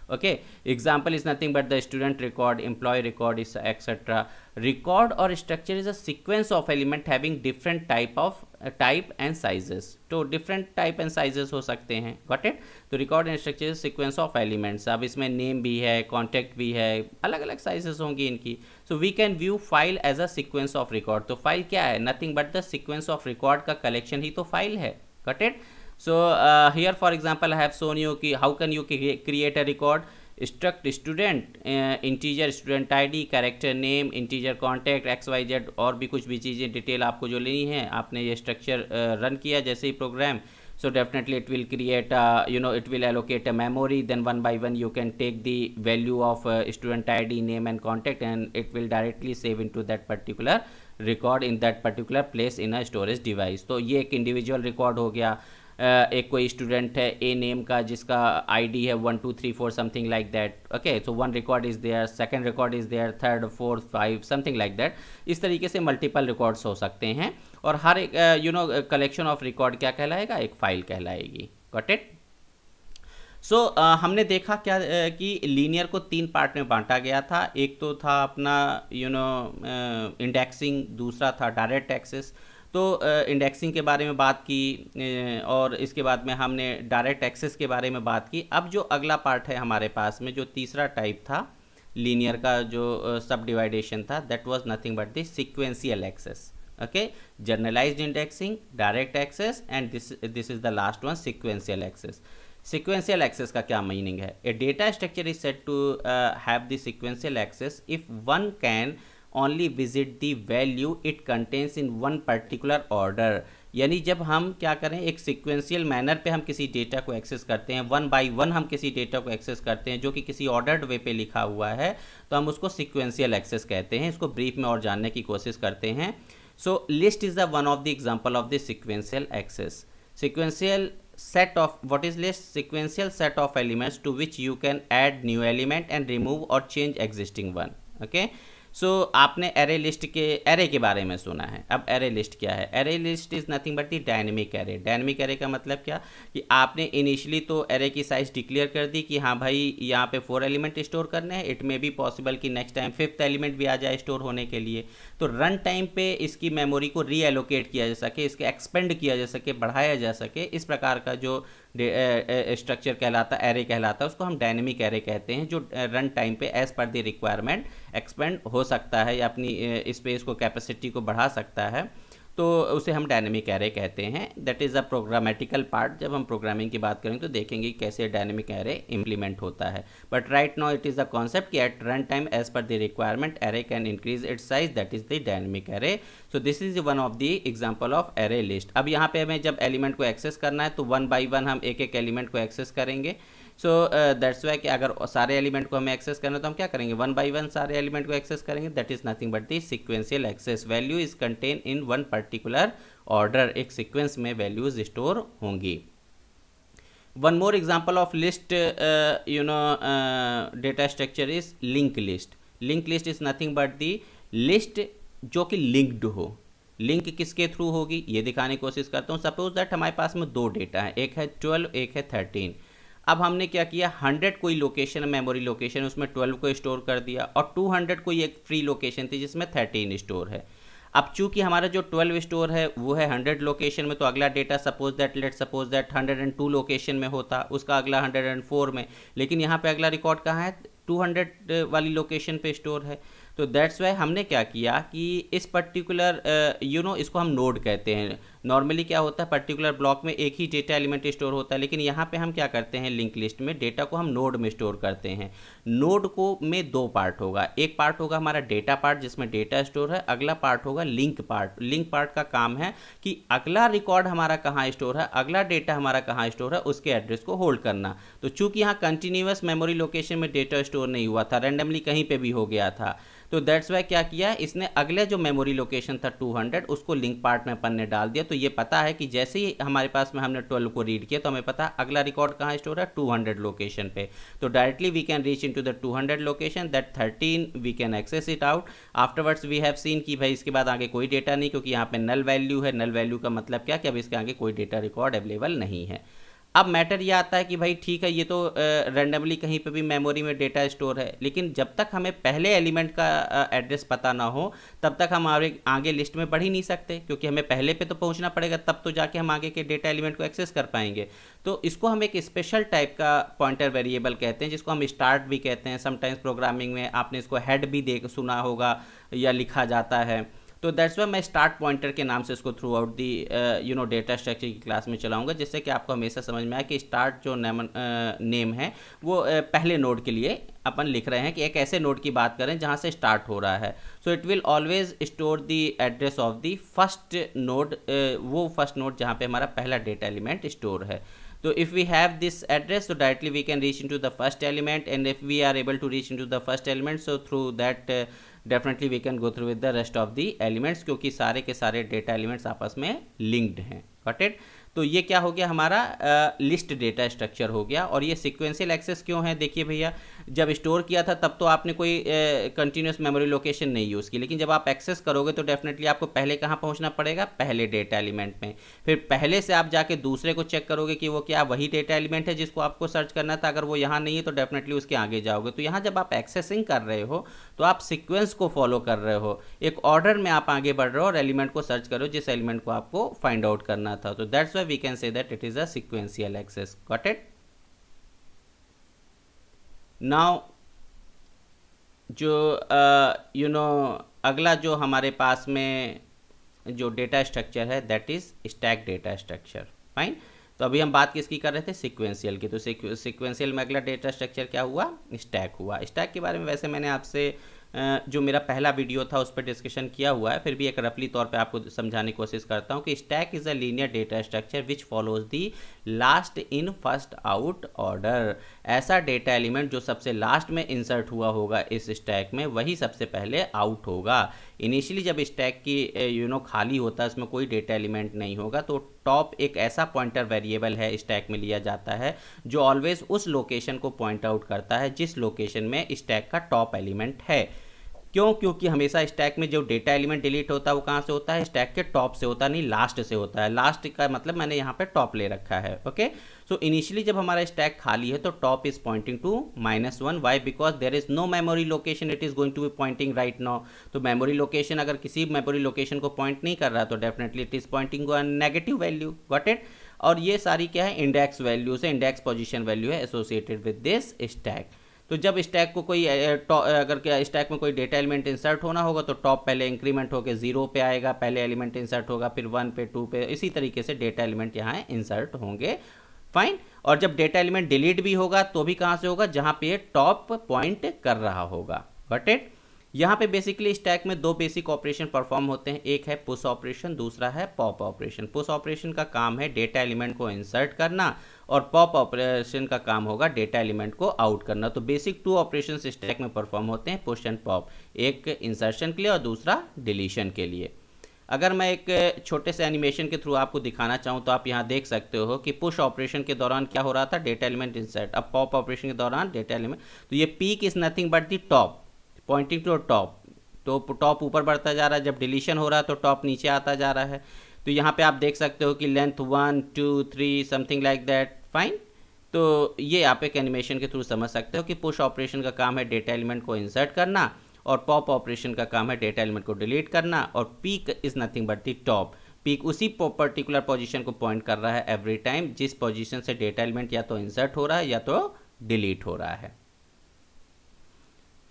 Speaker 1: Okay, example is nothing but the student record, employee record is etc. Record और structure is a sequence of element having different type and sizes. तो different type and sizes हो सकते हैं, got it. तो record and structure is sequence of elements. अब इसमें name भी है, कॉन्टैक्ट भी है, अलग अलग साइजेस होंगी इनकी। So we can view file as a sequence of record. तो फाइल क्या है, nothing but the sequence of record का कलेक्शन ही तो फाइल है, got it. So here for example I have shown you कि how can you create a record, struct student, integer student id, character name, integer contact, xyz, और भी कुछ भी चीज़ें डिटेल आपको जो लेनी है, आपने ये स्ट्रक्चर रन किया जैसे ही programme, so definitely it will create it will allocate a memory, then one by one you can take the value of student id, name and contact, and it will directly save into that particular record in that particular place in a storage device। तो ये एक individual record हो गया। एक कोई student है a name का जिसका आईडी है 1 2 3 4 something like that, okay. So one record is there, second record is there, third fourth 5 something like that. इस तरीके से मल्टीपल रिकॉर्ड्स हो सकते हैं, और हर एक कलेक्शन ऑफ रिकॉर्ड क्या कहलाएगा, एक फाइल कहलाएगी, गॉट इट। सो हमने देखा क्या कि लीनियर को 3 पार्ट में बांटा गया था। एक तो था अपना इंडेक्सिंग, दूसरा था डायरेक्ट एक्सेस। तो इंडेक्सिंग के बारे में बात की, और इसके बाद में हमने डायरेक्ट एक्सेस के बारे में बात की। अब जो अगला पार्ट है हमारे पास में, जो तीसरा टाइप था लीनियर का, जो सब डिवाइडेशन था, that was nothing but the sequential access, okay. Generalized indexing, direct access, and this is the last one, sequential access. Sequential access का क्या मीनिंग है? A data structure is said to have the sequential access if one can only visit the value it contains in one particular order। यानी जब हम क्या करें, एक sequential manner पे हम किसी डेटा को एक्सेस करते हैं, वन बाय वन हम किसी डेटा को एक्सेस करते हैं जो कि किसी ऑर्डर्ड वे पे लिखा हुआ है, तो हम उसको सीक्वेंशियल एक्सेस कहते हैं। इसको ब्रीफ में और जानने की कोशिश करते हैं। So list is the one of the example of the sequential access. Sequential set of, what is list? Sequential set of elements to which you can add new element and remove or change existing one, okay। सो आपने array list के array के बारे में सुना है। अब array list क्या है? Array list is nothing but the dynamic array. Dynamic array का मतलब क्या कि आपने इनिशियली तो एरे की साइज डिक्लेयर कर दी कि हाँ भाई यहाँ पे 4 एलिमेंट स्टोर करने हैं। इट मे बी पॉसिबल कि नेक्स्ट टाइम 5th एलिमेंट भी आ जाए स्टोर होने के लिए। तो रन टाइम पे इसकी मेमोरी को रीएलोकेट किया जा सके, इसके एक्सपेंड किया जा सके, बढ़ाया जा सके, इस प्रकार का जो स्ट्रक्चर कहलाता, एरे कहलाता है, उसको हम डायनेमिक एरे कहते हैं, जो रन टाइम पे as per the requirement expand हो सकता है या अपनी स्पेस को, कैपेसिटी को बढ़ा सकता है। तो उसे हम डायनेमिक एरे कहते हैं। That is a programmatical part. जब हम प्रोग्रामिंग की बात करेंगे तो देखेंगे कैसे डायनेमिक एरे इम्प्लीमेंट होता है। But right now it is the concept कि at run time as per the requirement array can increase its size, that is the dynamic array. So this is one of the example of array list. अब यहाँ पे हमें जब element को access करना है तो वन बाई वन हम एक एक एलिमेंट को एक्सेस करेंगे। सो दैट्स वाई कि अगर सारे एलिमेंट को हमें एक्सेस करना है तो हम क्या करेंगे, वन बाई वन सारे एलिमेंट को एक्सेस करेंगे। That is nothing but the sequential access. Value is contain in one particular order, एक सीक्वेंस में वैल्यूज स्टोर होंगी। One more example of list data structure is link list. Link list is nothing but the list जो कि linked हो। Link किसके through होगी ये दिखाने की कोशिश करता हूँ। सपोज दैट हमारे पास में 2 डेटा है, एक है 12, एक है 13। अब हमने क्या किया, 100 कोई लोकेशन, मेमोरी लोकेशन, उसमें 12 को स्टोर कर दिया, और 200 कोई एक फ्री लोकेशन थी जिसमें 13 स्टोर है। अब चूंकि हमारा जो 12 स्टोर है वो है 100 लोकेशन में, तो अगला डेटा सपोज दैट 102 लोकेशन में होता, उसका अगला 104 में, लेकिन यहाँ पे अगला रिकॉर्ड कहाँ है, 200 वाली लोकेशन पे स्टोर है। तो दैट्स वाई हमने क्या किया कि इस पर्टिकुलर इसको हम नोड कहते हैं। नॉर्मली क्या होता है, पर्टिकुलर ब्लॉक में एक ही डेटा एलिमेंट स्टोर होता है, लेकिन यहाँ पे हम क्या करते हैं, लिंक लिस्ट में डेटा को हम नोड में स्टोर करते हैं। नोड को में 2 पार्ट होगा। एक पार्ट होगा हमारा डेटा पार्ट जिसमें डेटा स्टोर है, अगला पार्ट होगा लिंक पार्ट। लिंक पार्ट का काम है कि अगला रिकॉर्ड हमारा कहाँ स्टोर है, अगला डेटा हमारा कहाँ स्टोर है, उसके एड्रेस को होल्ड करना। तो चूंकि यहाँ कंटिन्यूअस मेमोरी लोकेशन में डेटा स्टोर नहीं हुआ था, रैंडमली कहीं पे भी हो गया था, तो दैट्स वाई क्या किया, इसने अगले जो मेमोरी लोकेशन था 200 उसको लिंक पार्ट में अपन ने डाल दिया। तो ये पता है कि जैसे ही हमारे पास में हमने 12 को रीड किया तो हमें पता है अगला रिकॉर्ड कहाँ स्टोर है, 200 लोकेशन पे। तो directly we can reach into the 200 location, that 13 we can access it out. Afterwards we have seen कि भाई इसके बाद आगे कोई डेटा नहीं, क्योंकि यहाँ पे नल वैल्यू है। नल वैल्यू का मतलब क्या कि अब इसके आगे कोई डेटा रिकॉर्ड अवेलेबल नहीं है। अब मैटर ये आता है कि भाई ठीक है, ये तो रैंडमली कहीं पे भी मेमोरी में डेटा स्टोर है, लेकिन जब तक हमें पहले एलिमेंट का एड्रेस पता ना हो तब तक हम आगे लिस्ट में बढ़ ही नहीं सकते, क्योंकि हमें पहले पे तो पहुंचना पड़ेगा, तब तो जाके हम आगे के डेटा एलिमेंट को एक्सेस कर पाएंगे। तो इसको हम एक स्पेशल टाइप का पॉइंटर वेरिएबल कहते हैं, जिसको हम स्टार्ट भी कहते हैं। समटाइम्स प्रोग्रामिंग में आपने इसको हेड भी सुना होगा या लिखा जाता है। तो दैट्स वाई मैं स्टार्ट पॉइंटर के नाम से इसको through out the data structure की क्लास में चलाऊंगा, जिससे कि आपको हमेशा समझ में आए कि स्टार्ट जो नेम है वो पहले नोड के लिए अपन लिख रहे हैं, कि एक ऐसे नोड की बात करें जहां से स्टार्ट हो रहा है। So it will always store the address of the first node, वो फर्स्ट नोड जहां पे हमारा पहला डेटा एलिमेंट स्टोर है। So if we have this address, so directly we can reach into the first element, and if we are able to reach into the first element, so through that definitely we can go through with the rest of the elements, क्योंकि सारे के सारे data elements आपस में linked हैं। Got it? तो ये क्या हो गया, हमारा लिस्ट डेटा स्ट्रक्चर हो गया। और ये सीक्वेंशियल एक्सेस क्यों है? देखिए भैया, जब स्टोर किया था तब तो आपने कोई कंटिन्यूस मेमोरी लोकेशन नहीं यूज़ की, लेकिन जब आप एक्सेस करोगे तो डेफिनेटली आपको पहले कहाँ पहुँचना पड़ेगा? पहले डेटा एलिमेंट में। फिर पहले से आप जाके दूसरे को चेक करोगे कि वो क्या वही डेटा एलिमेंट है जिसको आपको सर्च करना था। अगर वो यहाँ नहीं है तो डेफिनेटली उसके आगे जाओगे। तो यहाँ जब आप एक्सेसिंग कर रहे हो तो आप सीक्वेंस को फॉलो कर रहे हो, एक ऑर्डर में आप आगे बढ़ रहे हो और एलिमेंट को सर्च करो जिस एलिमेंट को आपको फाइंड आउट करना था। तो that's why we can say that it is a sequential access. Got it? Now जो अगला जो हमारे पास में जो डेटा स्ट्रक्चर है that is stack data structure. Fine. तो अभी हम बात किसकी कर रहे थे? सीक्वेंशियल की। तो सीक्वेंशियल में अगला डेटा स्ट्रक्चर क्या हुआ? स्टैक हुआ। स्टैक के बारे में वैसे मैंने आपसे जो मेरा पहला वीडियो था उस पर डिस्कशन किया हुआ है, फिर भी एक रफली तौर पे आपको समझाने की कोशिश करता हूँ कि stack is a linear data structure which follows the last in first out order. ऐसा डेटा एलिमेंट जो सबसे लास्ट में इंसर्ट हुआ होगा इस स्टैक में, वही सबसे पहले आउट होगा। इनिशियली जब स्टैक की खाली होता है, उसमें कोई डेटा एलिमेंट नहीं होगा, तो टॉप एक ऐसा पॉइंटर वेरिएबल है स्टैक में लिया जाता है जो ऑलवेज उस लोकेशन को पॉइंट आउट करता है जिस लोकेशन में स्टैक का टॉप एलिमेंट है। क्यों? क्योंकि हमेशा स्टैक में जो डेटा एलिमेंट डिलीट होता है वो कहाँ से होता है? स्टैक के टॉप से होता है, नहीं लास्ट से होता है। लास्ट का मतलब मैंने यहाँ पे टॉप ले रखा है। ओके, सो इनिशियली जब हमारा स्टैक खाली है तो top is pointing to -1। Why? Because there is no memory location it is going to be pointing right now. तो मेमोरी लोकेशन अगर किसी मेमोरी लोकेशन को पॉइंट नहीं कर रहा तो definitely it is pointing to negative value. Got it? और ये सारी क्या है? इंडेक्स वैल्यू से, इंडेक्स पोजीशन वैल्यू है एसोसिएटेड विद दिस स्टैक। तो जब स्टैक को कोई अगर स्टैक में कोई डेटा एलिमेंट इंसर्ट होना होगा तो टॉप पहले इंक्रीमेंट होकर 0 पे आएगा, पहले एलिमेंट इंसर्ट होगा, फिर 1 पे, 2 पे, इसी तरीके से डेटा एलिमेंट यहाँ इंसर्ट होंगे। फाइन। और जब डेटा एलिमेंट डिलीट भी होगा तो भी कहाँ से होगा? जहाँ पे टॉप पॉइंट कर रहा होगा। Got it? यहाँ पे बेसिकली स्टैक में दो बेसिक ऑपरेशन परफॉर्म होते हैं, एक है पुश ऑपरेशन, दूसरा है पॉप ऑपरेशन। पुश ऑपरेशन का काम है डेटा एलिमेंट को इंसर्ट करना और पॉप ऑपरेशन का काम होगा डेटा एलिमेंट को आउट करना। तो बेसिक 2 ऑपरेशन स्टैक में परफॉर्म होते हैं, पुश एंड पॉप, एक इंसर्शन के लिए और दूसरा डिलीशन के लिए। अगर मैं एक छोटे से एनिमेशन के थ्रू आपको दिखाना चाहूँ तो आप यहाँ देख सकते हो कि पुश ऑपरेशन के दौरान क्या हो रहा था? Data element insert. अब पॉप ऑपरेशन के दौरान डेटा एलिमेंट, तो ये peek is nothing but the top, pointing to top. तो टॉप ऊपर बढ़ता जा रहा है, जब डिलीशन हो रहा है तो टॉप नीचे आता जा रहा है। तो यहाँ पे आप देख सकते हो कि length 1 2 3 something like that. Fine. तो ये आप एक एनिमेशन के थ्रू समझ सकते हो कि पुश ऑपरेशन का काम है डेटा एलिमेंट को इंसर्ट करना और पॉप ऑपरेशन का काम है डेटा एलिमेंट को डिलीट करना। और peak is nothing but the top. Peak उसी पर्टिकुलर पोजीशन को पॉइंट कर रहा है एवरी टाइम जिस पोजीशन से डेटा एलिमेंट या तो इंसर्ट हो रहा है या तो डिलीट हो रहा है।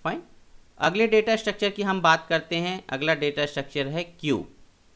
Speaker 1: फाइन। अगले डेटा स्ट्रक्चर की हम बात करते हैं। अगला डेटा स्ट्रक्चर है Q.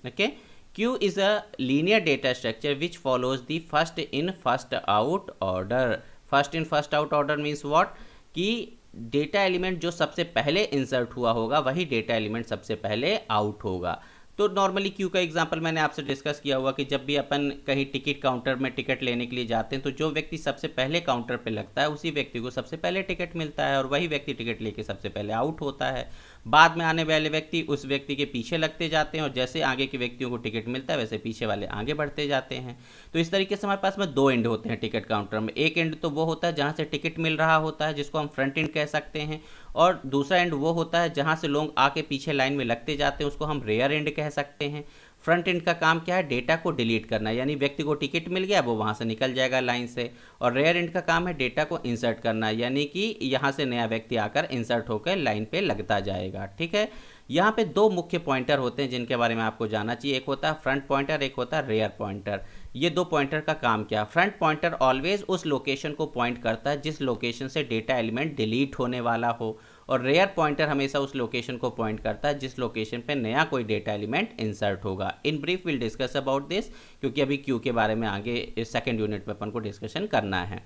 Speaker 1: Okay, Q is a linear data structure which follows the first in first out order. First in first out order means what? कि डेटा एलिमेंट जो सबसे पहले इंसर्ट हुआ होगा वही डेटा एलिमेंट सबसे पहले आउट होगा। तो नॉर्मली क्यू का एग्जांपल मैंने आपसे डिस्कस किया हुआ कि जब भी अपन कहीं टिकट काउंटर में टिकट लेने के लिए जाते हैं तो जो व्यक्ति सबसे पहले काउंटर पे लगता है उसी व्यक्ति को सबसे पहले टिकट मिलता है और वही व्यक्ति टिकट लेके सबसे पहले आउट होता है। बाद में आने वाले व्यक्ति उस व्यक्ति के पीछे लगते जाते हैं और जैसे आगे के व्यक्तियों को टिकट मिलता है वैसे पीछे वाले आगे बढ़ते जाते हैं। तो इस तरीके से हमारे पास में 2 एंड होते हैं टिकट काउंटर में। एक एंड तो वो होता है जहाँ से टिकट मिल रहा होता है जिसको हम फ्रंट एंड कह सकते हैं, और दूसरा एंड वो होता है जहाँ से लोग आके पीछे लाइन में लगते जाते हैं उसको हम रेयर एंड कह सकते हैं। फ्रंट एंड का काम क्या है, डेटा को डिलीट करना, यानी व्यक्ति को टिकट मिल गया वो वहाँ से निकल जाएगा लाइन से। और रेयर एंड का काम है डेटा को इंसर्ट करना, यानी कि यहाँ से नया व्यक्ति आकर इंसर्ट होकर लाइन पे लगता जाएगा। ठीक है, यहाँ पे दो मुख्य पॉइंटर होते हैं जिनके बारे में आपको जानना चाहिए, एक होता है फ्रंट पॉइंटर, एक होता है रेयर पॉइंटर। ये दो पॉइंटर का काम क्या है, फ्रंट पॉइंटर ऑलवेज उस लोकेशन को पॉइंट करता है जिस लोकेशन से डेटा एलिमेंट डिलीट होने वाला हो, और रेयर पॉइंटर हमेशा उस लोकेशन को पॉइंट करता है जिस लोकेशन पे नया कोई डेटा एलिमेंट इंसर्ट होगा। In brief will discuss about this, क्योंकि अभी क्यू के बारे में आगे सेकेंड यूनिट में अपन को डिस्कशन करना है।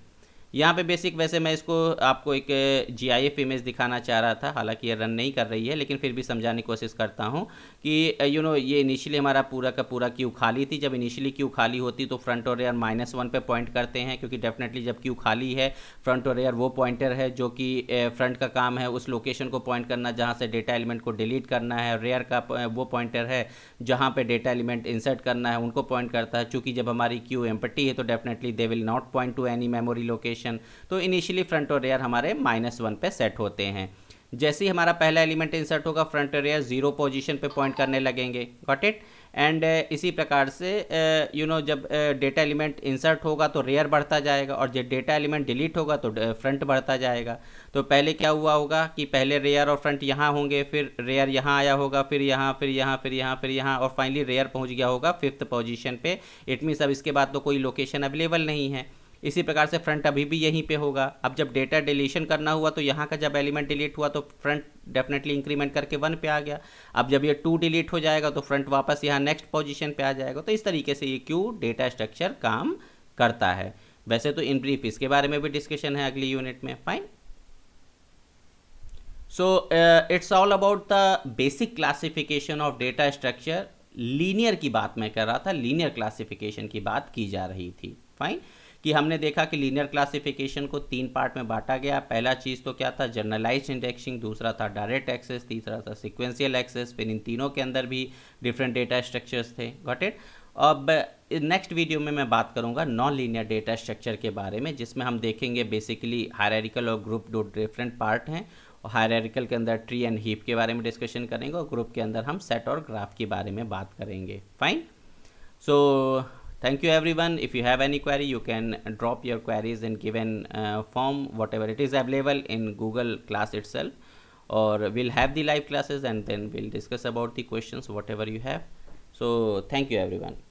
Speaker 1: यहाँ पे बेसिक, वैसे मैं इसको आपको एक GIF इमेज दिखाना चाह रहा था, हालांकि ये रन नहीं कर रही है, लेकिन फिर भी समझाने की कोशिश करता हूँ कि ये इनिशियली हमारा पूरा का पूरा क्यू खाली थी। जब इनिशियली क्यू खाली होती तो फ्रंट और रेयर -1 पे पॉइंट करते हैं, क्योंकि डेफिनेटली जब क्यू खाली है फ्रंट और रेयर वो पॉइंटर है जो कि फ्रंट का काम है उस लोकेशन को पॉइंट करना जहाँ से डेटा एलिमेंट को डिलीट करना है, रेयर का वो पॉइंटर है जहाँ पे डेटा एलिमेंट इंसर्ट करना है उनको पॉइंट करता है। चूँकि जब हमारी क्यू एम्प्टी है तो definitely they will not point two any memory location, तो इनिशियली फ्रंट और रेयर हमारे -1 पे सेट होते हैं। जैसे ही हमारा पहला एलिमेंट इंसर्ट होगा फ्रंट और रेयर 0 पोजीशन पे पॉइंट करने लगेंगे। Got it? एंड इसी प्रकार से जब डेटा एलिमेंट इंसर्ट होगा तो रेयर बढ़ता जाएगा, और जब डेटा एलिमेंट डिलीट होगा तो फ्रंट बढ़ता जाएगा। तो पहले क्या हुआ होगा कि पहले रेयर और फ्रंट यहाँ होंगे, फिर रेयर यहाँ आया होगा, फिर यहाँ, फिर यहाँ, फिर यहाँ, फिर यहाँ, और फाइनली रेयर पहुँच गया होगा 5th पोजीशन पे। इट मीन्स अब इसके बाद तो कोई लोकेशन अवेलेबल नहीं है। इसी प्रकार से फ्रंट अभी भी यहीं पे होगा। अब जब डेटा डिलीशन करना हुआ तो यहाँ का जब एलिमेंट डिलीट हुआ तो फ्रंट डेफिनेटली इंक्रीमेंट करके 1 पे आ गया। अब जब ये 2 डिलीट हो जाएगा तो फ्रंट वापस यहाँ नेक्स्ट पोजीशन पे आ जाएगा। तो इस तरीके से ये क्यू डेटा स्ट्रक्चर काम करता है। वैसे तो इन ब्रीफ इसके बारे में भी डिस्कशन है अगली यूनिट में। Fine. So it's all about the basic classification of data structure. Linear की बात मैं कर रहा था, लीनियर क्लासिफिकेशन की बात की जा रही थी। फाइन, कि हमने देखा कि लीनियर क्लासिफिकेशन को 3 पार्ट में बांटा गया। पहला चीज़ तो क्या था, जनरलाइज्ड इंडेक्सिंग, दूसरा था डायरेक्ट एक्सेस, तीसरा था सीक्वेंशियल एक्सेस। फिर इन तीनों के अंदर भी डिफरेंट डेटा स्ट्रक्चर्स थे। Got it? अब नेक्स्ट वीडियो में मैं बात करूंगा नॉन लीनियर डेटा स्ट्रक्चर के बारे में, जिसमें हम देखेंगे बेसिकली हायरार्किकल और ग्रुप दो डिफरेंट पार्ट हैं। और हायरार्किकल के अंदर ट्री एंड हीप के बारे में डिस्कशन करेंगे, और ग्रुप के अंदर हम सेट और ग्राफ के बारे में बात करेंगे। Fine. So thank you everyone. If you have any query, you can drop your queries in given form, whatever it is available in Google class itself, or we'll have the live classes and then we'll discuss about the questions whatever you have. So thank you everyone.